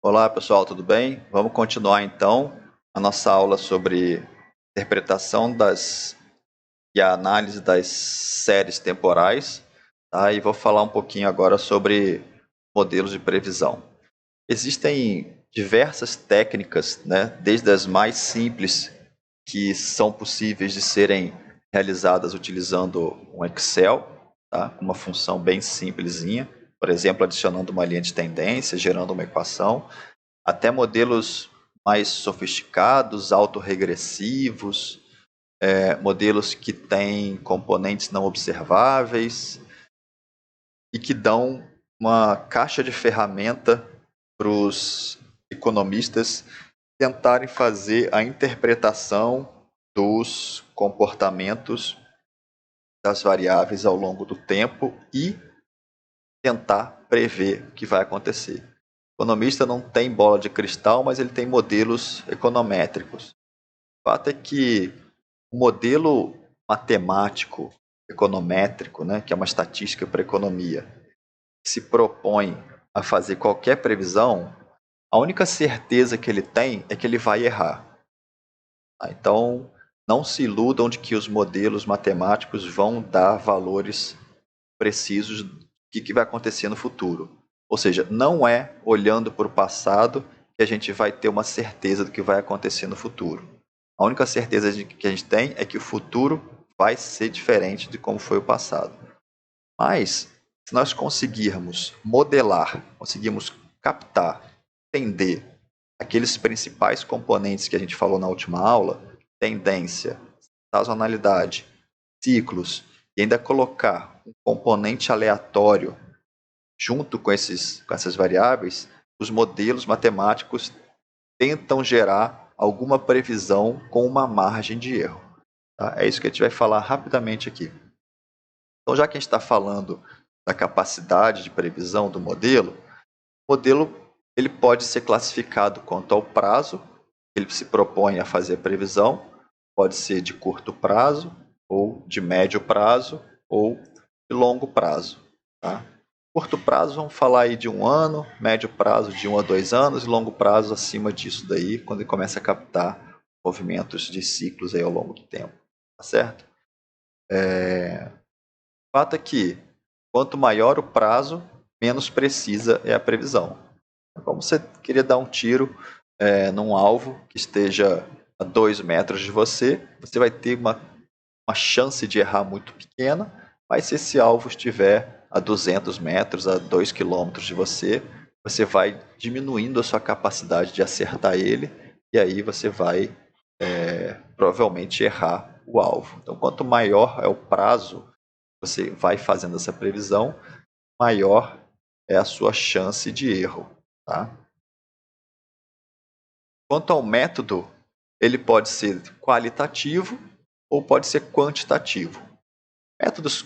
Olá pessoal, tudo bem? Vamos continuar então a nossa aula sobre interpretação e a análise das séries temporais, tá? E vou falar um pouquinho agora sobre modelos de previsão. Existem diversas técnicas, né? Desde as mais simples, que são possíveis de serem realizadas utilizando um Excel, tá? Uma função bem simplesinha, por exemplo, adicionando uma linha de tendência, gerando uma equação, até modelos mais sofisticados, autorregressivos, modelos que têm componentes não observáveis e que dão uma caixa de ferramenta para os economistas tentarem fazer a interpretação dos comportamentos das variáveis ao longo do tempo e tentar prever o que vai acontecer. O economista não tem bola de cristal, mas ele tem modelos econométricos. O fato é que o modelo matemático econométrico, né, que é uma estatística para a economia, que se propõe a fazer qualquer previsão, a única certeza que ele tem é que ele vai errar. Então, não se iludam de que os modelos matemáticos vão dar valores precisos do que vai acontecer no futuro. Ou seja, não é olhando para o passado que a gente vai ter uma certeza do que vai acontecer no futuro. A única certeza que a gente tem é que o futuro vai ser diferente de como foi o passado. Mas, se nós conseguirmos modelar, conseguirmos captar, entender aqueles principais componentes que a gente falou na última aula, tendência, sazonalidade, ciclos, e ainda colocar um componente aleatório junto com essas variáveis, os modelos matemáticos tentam gerar alguma previsão com uma margem de erro. Tá? É isso que a gente vai falar rapidamente aqui. Então, já que a gente está falando da capacidade de previsão do modelo, o modelo ele pode ser classificado quanto ao prazo que ele se propõe a fazer a previsão, pode ser de curto prazo, ou de médio prazo, ou de longo prazo. Tá? Curto prazo, vamos falar aí de 1 ano, médio prazo de 1 a 2 anos, e longo prazo acima disso daí, quando ele começa a captar movimentos de ciclos aí ao longo do tempo. Tá certo? O fato é que, quanto maior o prazo, menos precisa é a previsão. Como você queria dar um tiro num alvo que esteja a 2 metros de você, você vai ter uma chance de errar muito pequena, mas se esse alvo estiver a 200 metros, a 2 quilômetros de você, você vai diminuindo a sua capacidade de acertar ele, e aí você vai provavelmente errar o alvo. Então, quanto maior é o prazo, você vai fazendo essa previsão, maior é a sua chance de erro. Tá? Quanto ao método, ele pode ser qualitativo ou pode ser quantitativo.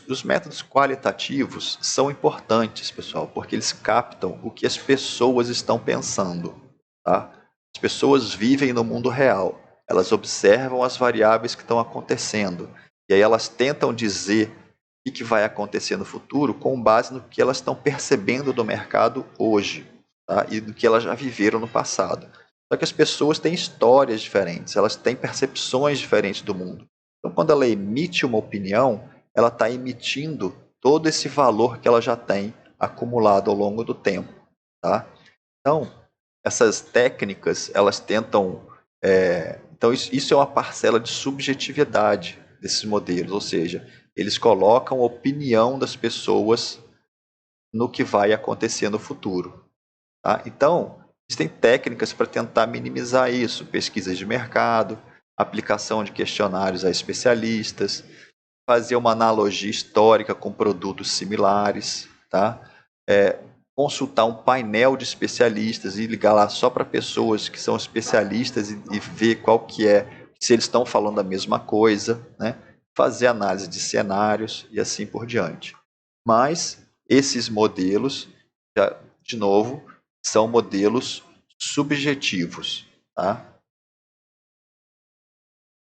Os métodos qualitativos são importantes, pessoal, porque eles captam o que as pessoas estão pensando. Tá? As pessoas vivem no mundo real, elas observam as variáveis que estão acontecendo, e aí elas tentam dizer o que vai acontecer no futuro com base no que elas estão percebendo do mercado hoje, tá? E do que elas já viveram no passado. Só que as pessoas têm histórias diferentes, elas têm percepções diferentes do mundo. Então, quando ela emite uma opinião, ela está emitindo todo esse valor que ela já tem acumulado ao longo do tempo. Tá? Então, essas técnicas, elas tentam... Então, isso é uma parcela de subjetividade desses modelos, ou seja, eles colocam a opinião das pessoas no que vai acontecer no futuro. Tá? Então, existem técnicas para tentar minimizar isso, pesquisas de mercado, aplicação de questionários a especialistas, fazer uma analogia histórica com produtos similares, tá? Consultar um painel de especialistas e ligar lá só para pessoas que são especialistas e ver qual que é, se eles estão falando a mesma coisa, né? Fazer análise de cenários e assim por diante. Mas esses modelos, de novo, são modelos subjetivos, tá?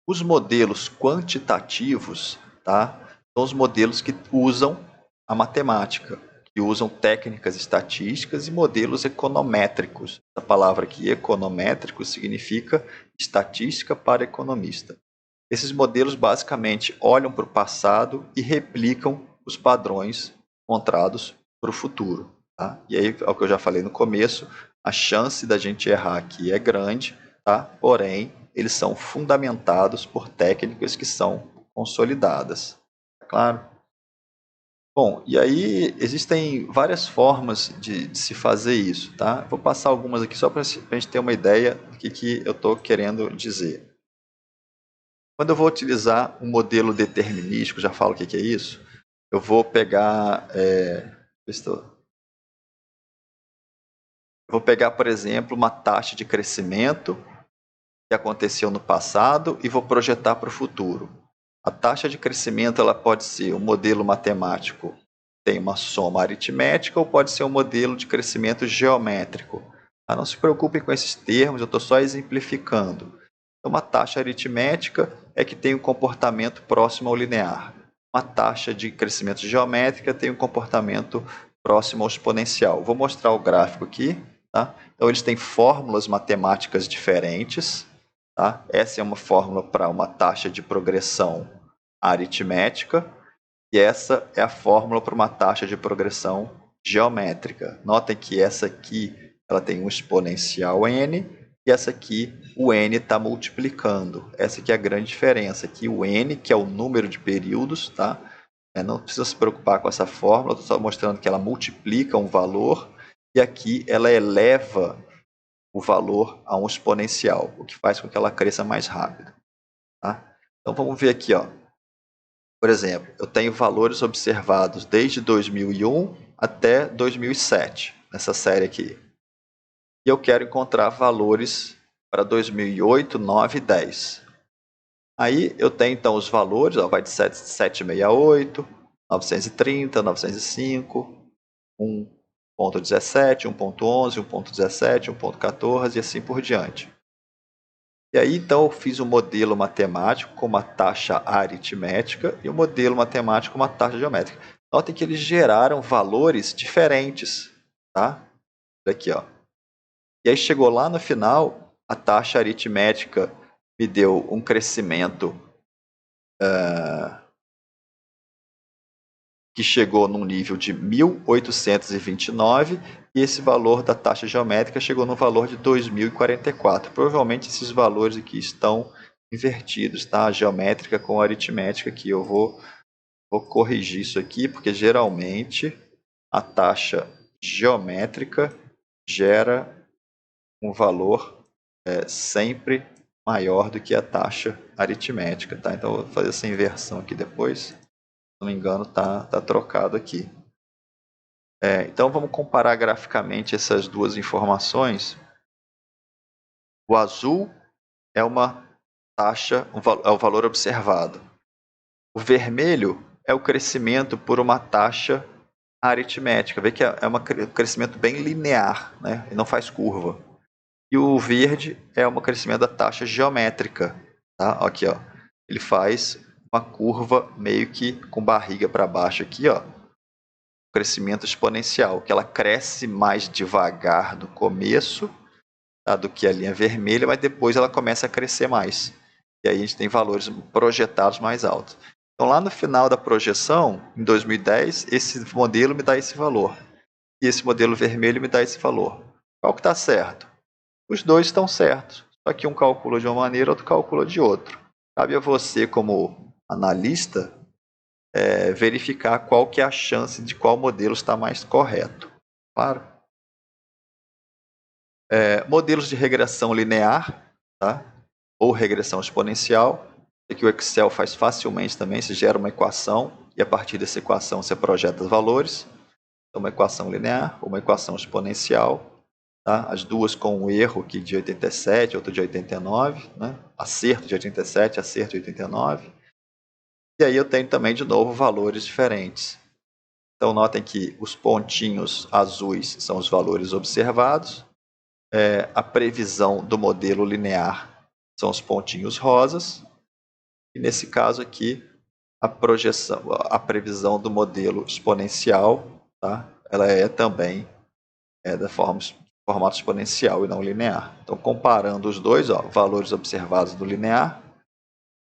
Os modelos quantitativos, tá, são os modelos que usam a matemática, que usam técnicas estatísticas e modelos econométricos. A palavra aqui, econométrico, significa estatística para economista. Esses modelos basicamente olham para o passado e replicam os padrões encontrados para o futuro. Tá? E aí, é o que eu já falei no começo, a chance da gente errar aqui é grande, tá? Porém, eles são fundamentados por técnicas que são consolidadas. Tá claro? Bom, e aí existem várias formas de se fazer isso, tá? Vou passar algumas aqui só para a gente ter uma ideia do que eu estou querendo dizer. Quando eu vou utilizar um modelo determinístico, já falo o que é isso, eu vou pegar, por exemplo, uma taxa de crescimento que aconteceu no passado e vou projetar para o futuro. A taxa de crescimento ela pode ser um modelo matemático, tem uma soma aritmética, ou pode ser um modelo de crescimento geométrico. Não se preocupem com esses termos, eu estou só exemplificando. Então, uma taxa aritmética é que tem um comportamento próximo ao linear. Uma taxa de crescimento geométrica tem um comportamento próximo ao exponencial. Vou mostrar o gráfico aqui. Tá? Então, eles têm fórmulas matemáticas diferentes. Tá? Essa é uma fórmula para uma taxa de progressão aritmética e essa é a fórmula para uma taxa de progressão geométrica. Notem que essa aqui ela tem um exponencial n e essa aqui o n está multiplicando. Essa aqui é a grande diferença. Aqui o n, que é o número de períodos, tá? Não precisa se preocupar com essa fórmula, estou só mostrando que ela multiplica um valor e aqui ela eleva o valor a um exponencial, o que faz com que ela cresça mais rápido. Tá? Então vamos ver aqui, ó. Por exemplo, eu tenho valores observados desde 2001 até 2007, nessa série aqui. E eu quero encontrar valores para 2008, 9 e 10. Aí eu tenho então os valores, ó, vai de 768, 930, 905, 1.17, 1.11, 1.17, 1.14 e assim por diante. E aí, então, eu fiz um modelo matemático com uma taxa aritmética e um modelo matemático com uma taxa geométrica. Notem que eles geraram valores diferentes, tá? Aqui, ó. E aí chegou lá no final, a taxa aritmética me deu um crescimento que chegou num nível de 1.829 e esse valor da taxa geométrica chegou no valor de 2.044. Provavelmente esses valores aqui estão invertidos, tá? A geométrica com a aritmética aqui. Eu vou corrigir isso aqui, porque geralmente a taxa geométrica gera um valor sempre maior do que a taxa aritmética, tá? Então eu vou fazer essa inversão aqui depois. Se não me engano, tá trocado aqui. Então vamos comparar graficamente essas duas informações. O azul é uma taxa, é o valor observado. O vermelho é o crescimento por uma taxa aritmética. Vê que é um crescimento bem linear, né? E não faz curva. E o verde é um crescimento da taxa geométrica. Tá? Aqui, ó. Ele faz uma curva meio que com barriga para baixo aqui, ó. Crescimento exponencial, que ela cresce mais devagar no começo, tá, do que a linha vermelha, mas depois ela começa a crescer mais. E aí a gente tem valores projetados mais altos. Então lá no final da projeção, em 2010, esse modelo me dá esse valor. E esse modelo vermelho me dá esse valor. Qual que está certo? Os dois estão certos. Só que um calcula de uma maneira, outro calcula de outra. Cabe a você, como analista, verificar qual que é a chance de qual modelo está mais correto. Claro? Modelos de regressão linear, tá? Ou regressão exponencial, que o Excel faz facilmente também, se gera uma equação e a partir dessa equação você projeta os valores. Então, uma equação linear, uma equação exponencial, tá? As duas com um erro aqui de 87, outro de 89, né? Acerto de 87, acerto de 89. E aí eu tenho também, de novo, valores diferentes. Então, notem que os pontinhos azuis são os valores observados. A previsão do modelo linear são os pontinhos rosas. E nesse caso aqui, a previsão do modelo exponencial, tá? ela é também da formato exponencial e não linear. Então, comparando os dois, ó, valores observados no linear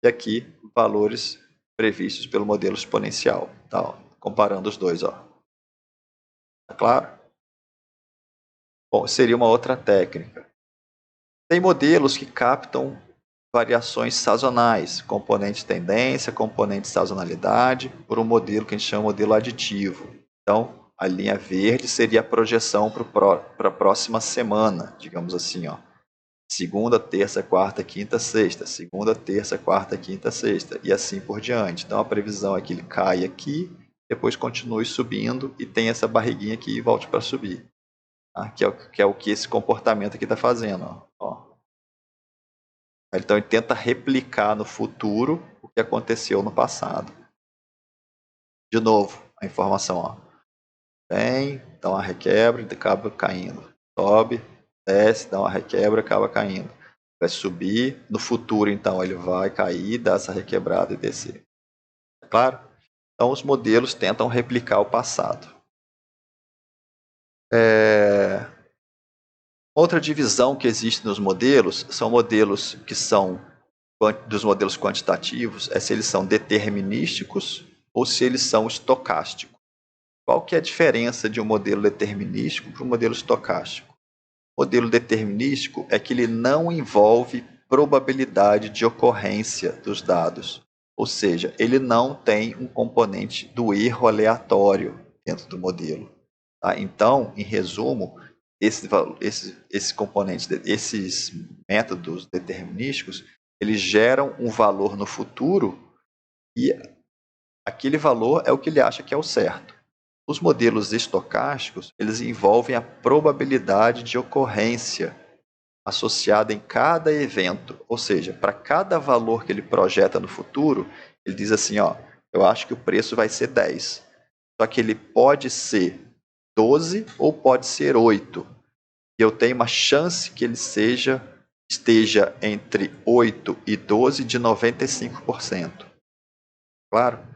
e aqui valores previstos pelo modelo exponencial. Tá, ó, comparando os dois, ó. Tá claro? Bom, seria uma outra técnica. Tem modelos que captam variações sazonais, componente tendência, componente sazonalidade, por um modelo que a gente chama de modelo aditivo. Então, a linha verde seria a projeção para a próxima semana, digamos assim, ó. Segunda, terça, quarta, quinta, sexta. Segunda, terça, quarta, quinta, sexta. E assim por diante. Então, a previsão é que ele caia aqui, depois continue subindo e tem essa barriguinha aqui e volte para subir. Tá? Que é o que esse comportamento aqui está fazendo, ó. Então, ele tenta replicar no futuro o que aconteceu no passado. De novo, a informação, ó. Vem, dá uma requebra e acaba caindo. Sobe, desce, dá uma requebra e acaba caindo. Vai subir. No futuro, então, ele vai cair, dar essa requebrada e descer. Claro? Então, os modelos tentam replicar o passado. Outra divisão que existe nos modelos são modelos que são dos modelos quantitativos, é se eles são determinísticos ou se eles são estocásticos. Qual que é a diferença de um modelo determinístico para um modelo estocástico? O modelo determinístico é que ele não envolve probabilidade de ocorrência dos dados, ou seja, ele não tem um componente do erro aleatório dentro do modelo. Tá? Então, em resumo, esses componentes, esses métodos determinísticos, eles geram um valor no futuro e aquele valor é o que ele acha que é o certo. Os modelos estocásticos, eles envolvem a probabilidade de ocorrência associada em cada evento, ou seja, para cada valor que ele projeta no futuro, ele diz assim, ó, eu acho que o preço vai ser 10. Só que ele pode ser 12 ou pode ser 8. E eu tenho uma chance que ele esteja entre 8 e 12 de 95%. Claro?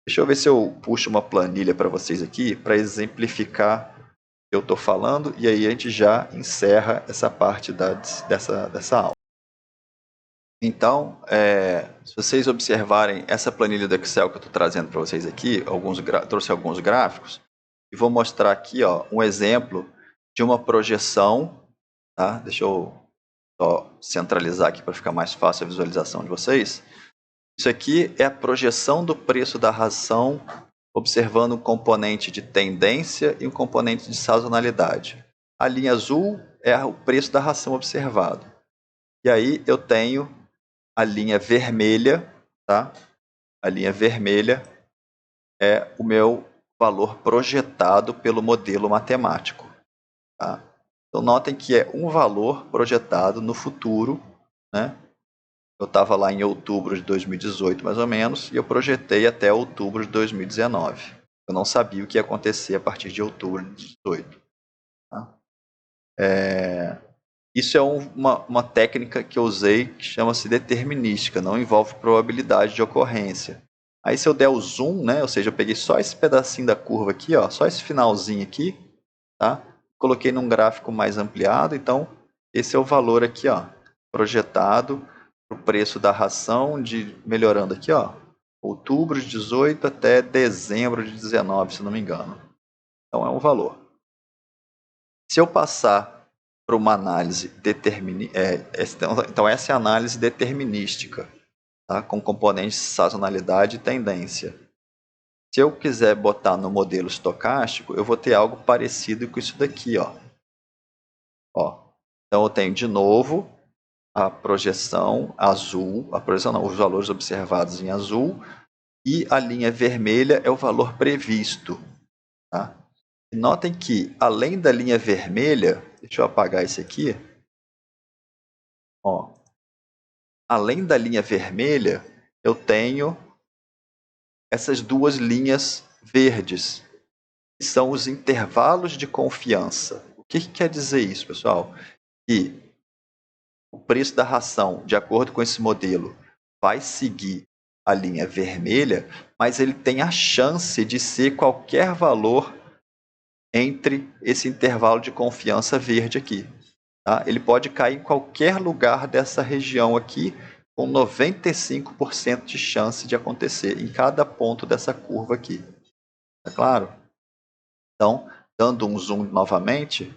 Deixa eu ver se eu puxo uma planilha para vocês aqui para exemplificar o que eu estou falando e aí a gente já encerra essa parte dessa aula. Então, se vocês observarem essa planilha do Excel que eu estou trazendo para vocês aqui, trouxe alguns gráficos e vou mostrar aqui um exemplo de uma projeção. Tá? Deixa eu só centralizar aqui para ficar mais fácil a visualização de vocês. Isso aqui é a projeção do preço da ração observando um componente de tendência e um componente de sazonalidade. A linha azul é o preço da ração observado. E aí eu tenho a linha vermelha, tá? A linha vermelha é o meu valor projetado pelo modelo matemático. Tá? Então notem que é um valor projetado no futuro, né? Eu estava lá em outubro de 2018, mais ou menos, e eu projetei até outubro de 2019. Eu não sabia o que ia acontecer a partir de outubro de 2018. Tá? Isso é uma técnica que eu usei que chama-se determinística, não envolve probabilidade de ocorrência. Aí se eu der o zoom, né, ou seja, eu peguei só esse pedacinho da curva aqui, ó, só esse finalzinho aqui, tá? Coloquei num gráfico mais ampliado, então esse é o valor aqui, ó, projetado para o preço da ração, melhorando aqui, ó, outubro de 18 até dezembro de 19, se não me engano. Então é um valor. Se eu passar para uma análise então essa é a análise determinística, tá? Com componentes de sazonalidade e tendência. Se eu quiser botar no modelo estocástico, eu vou ter algo parecido com isso daqui, ó. Então eu tenho de novo a projeção azul, os valores observados em azul, e a linha vermelha é o valor previsto. Tá? E notem que, além da linha vermelha, deixa eu apagar esse aqui, além da linha vermelha, eu tenho essas duas linhas verdes, que são os intervalos de confiança. O que quer dizer isso, pessoal? Que o preço da ração, de acordo com esse modelo, vai seguir a linha vermelha, mas ele tem a chance de ser qualquer valor entre esse intervalo de confiança verde aqui. Tá? Ele pode cair em qualquer lugar dessa região aqui, com 95% de chance de acontecer, em cada ponto dessa curva aqui. Tá claro? Então, dando um zoom novamente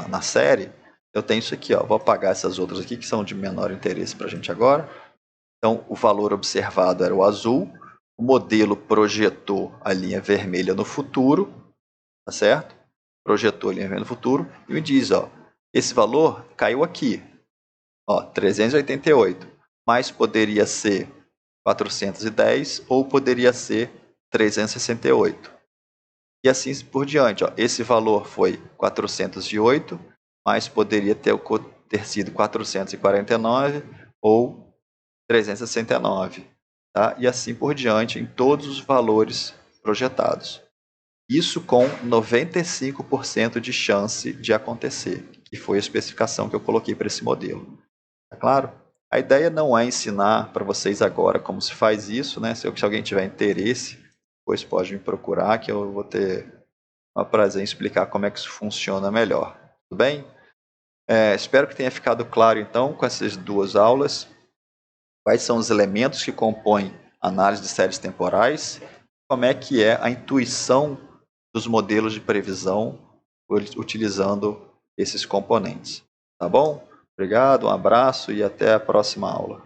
na série, eu tenho isso aqui. Ó. Vou apagar essas outras aqui, que são de menor interesse para a gente agora. Então, o valor observado era o azul, o modelo projetou a linha vermelha no futuro, tá certo? Projetou a linha vermelha no futuro e me diz, ó, esse valor caiu aqui, ó, 388, mas poderia ser 410 ou poderia ser 368. E assim por diante, ó, esse valor foi 408, mas poderia ter sido 449 ou 369, tá? E assim por diante em todos os valores projetados. Isso com 95% de chance de acontecer, que foi a especificação que eu coloquei para esse modelo. Tá claro? A ideia não é ensinar para vocês agora como se faz isso, né? Se alguém tiver interesse, depois pode me procurar que eu vou ter um prazer em explicar como é que isso funciona melhor. Tudo bem? Espero que tenha ficado claro então com essas duas aulas quais são os elementos que compõem a análise de séries temporais, como é que é a intuição dos modelos de previsão utilizando esses componentes. Tá bom? Obrigado, um abraço e até a próxima aula.